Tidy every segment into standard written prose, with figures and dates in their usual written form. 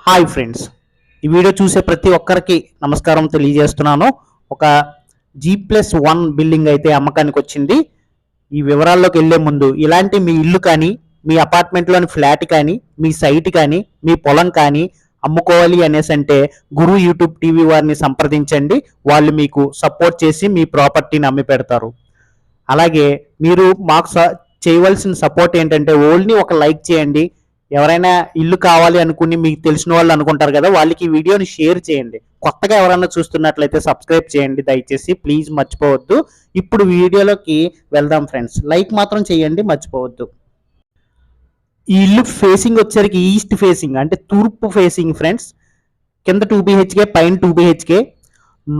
Hi friends, ఈ video చూసే ప్రతి ఒక్కరికి నమస్కారం తెలియజేస్తున్నాను. ఒక G+1 బిల్డింగ్ అయితే అమ్మకానికి వచ్చింది. ఈ వివరాల్లోకి వెళ్ళే ముందు ఇలాంటి మీ ఇల్లు కానీ, మీ అపార్ట్మెంట్లోని ఫ్లాట్ కానీ, మీ సైట్ కానీ, మీ పొలం కానీ అమ్ముకోవాలి అనేసి అంటే గురు యూట్యూబ్ టీవీ వారిని సంప్రదించండి. వాళ్ళు మీకు సపోర్ట్ చేసి మీ ప్రాపర్టీని అమ్మి పెడతారు. అలాగే మీరు మాకు చేయవలసిన సపోర్ట్ ఏంటంటే ఓన్లీ ఒక లైక్ చేయండి. ఎవరైనా ఇల్లు కావాలి అనుకుని మీకు తెలిసిన వాళ్ళు అనుకుంటారు కదా, వాళ్ళకి ఈ వీడియోని షేర్ చేయండి. కొత్తగా ఎవరైనా చూస్తున్నట్లయితే సబ్స్క్రైబ్ చేయండి దయచేసి, ప్లీజ్ మర్చిపోవద్దు. ఇప్పుడు వీడియోలోకి వెళ్దాం ఫ్రెండ్స్. లైక్ మాత్రం చేయండి, మర్చిపోవద్దు. ఈ ఇల్లు ఫేసింగ్ వచ్చేసరికి ఈస్ట్ ఫేసింగ్ అంటే తూర్పు ఫేసింగ్ ఫ్రెండ్స్. కింద 2 BHK, పైన 2 BHK,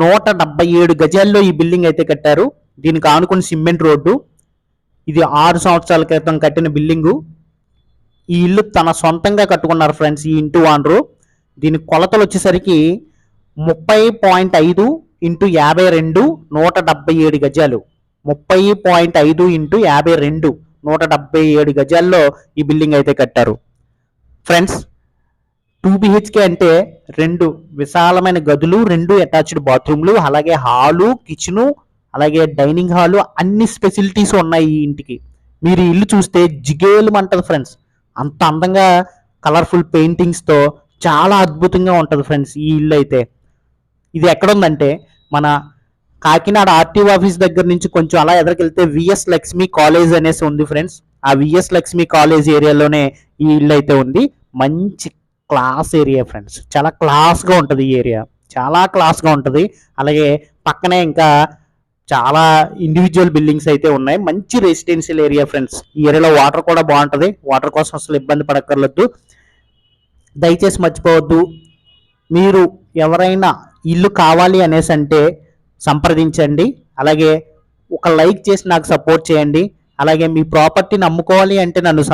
177 గజాల్లో ఈ బిల్డింగ్ అయితే కట్టారు. దీనికి ఆనుకుని సిమెంట్ రోడ్డు. ఇది 6 సంవత్సరాల క్రితం కట్టిన బిల్డింగు. ఈ ఇల్లు తన సొంతంగా కట్టుకున్నారు ఫ్రెండ్స్ ఈ ఇంటి ఓనరు. దీని కొలతలు వచ్చేసరికి 30.5 x 52 177 గజాలు. 30.5 x 52 177 గజాల్లో ఈ బిల్డింగ్ అయితే కట్టారు ఫ్రెండ్స్. 2 BHK అంటే 2 విశాలమైన గదులు, 2 అటాచ్డ్ బాత్రూమ్లు, అలాగే హాలు, కిచెను, అలాగే డైనింగ్ హాలు, అన్ని ఫెసిలిటీస్ ఉన్నాయి ఈ ఇంటికి. మీరు ఈ ఇల్లు చూస్తే జిగేలుమంటది ఫ్రెండ్స్. అంత అందంగా కలర్ఫుల్ పెయింటింగ్స్తో చాలా అద్భుతంగా ఉంటుంది ఫ్రెండ్స్ ఈ ఇల్లు అయితే. ఇది ఎక్కడుందంటే మన కాకినాడ ఆర్టీఓ ఆఫీస్ దగ్గర నుంచి కొంచెం అలా ఎదురుకెళ్తే విఎస్ లక్ష్మి కాలేజ్ అనేసి ఉంది ఫ్రెండ్స్. ఆ విఎస్ లక్ష్మి కాలేజ్ ఏరియాలోనే ఈ ఇల్లు అయితే ఉంది. మంచి క్లాస్ ఏరియా ఫ్రెండ్స్, చాలా క్లాస్గా ఉంటుంది ఈ ఏరియా, చాలా క్లాస్గా ఉంటుంది. అలాగే పక్కనే ఇంకా చాలా ఇండివిజువల్ బిల్డింగ్స్ అయితే ఉన్నాయి. మంచి రెసిడెన్షియల్ ఏరియా ఫ్రెండ్స్. ఈ ఏరియాలో వాటర్ కూడా బాగుంటుంది. వాటర్ కోసం అసలు ఇబ్బంది పడక్కర్లేదు. దయచేసి మర్చిపోవద్దు, మీరు ఎవరైనా ఇల్లు కావాలి అనేసి అంటే సంప్రదించండి. అలాగే ఒక లైక్ చేసి నాకు సపోర్ట్ చేయండి. అలాగే మీ ప్రాపర్టీని అమ్ముకోవాలి అంటే నన్ను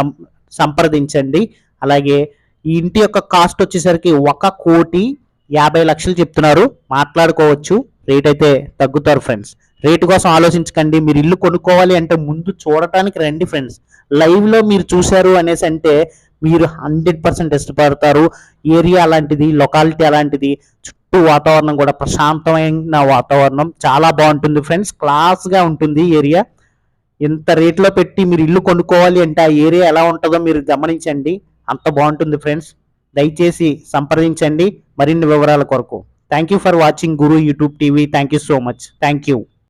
సంప్రదించండి. అలాగే ఈ ఇంటి యొక్క కాస్ట్ వచ్చేసరికి 1,50,00,000 చెప్తున్నారు. మాట్లాడుకోవచ్చు, రేట్ అయితే తగ్గుతారు ఫ్రెండ్స్. రేటు కోసం ఆలోచించకండి. మీరు ఇల్లు కొనుక్కోవాలి అంటే ముందు చూడటానికి రండి ఫ్రెండ్స్. లైవ్లో మీరు చూశారు అనేసి అంటే మీరు 100% ఇష్టపడతారు. ఏరియా అలాంటిది, లొకాలిటీ అలాంటిది, చుట్టూ వాతావరణం కూడా ప్రశాంతమైన వాతావరణం, చాలా బాగుంటుంది ఫ్రెండ్స్. క్లాస్గా ఉంటుంది ఏరియా. ఇంత రేట్లో పెట్టి మీరు ఇల్లు కొనుక్కోవాలి అంటే ఆ ఏరియా ఎలా ఉంటుందో మీరు గమనించండి. అంత బాగుంటుంది ఫ్రెండ్స్. దయచేసి సంప్రదించండి మరిన్ని వివరాల కొరకు. Thank you for watching Guru YouTube TV. Thank you so much. Thank you.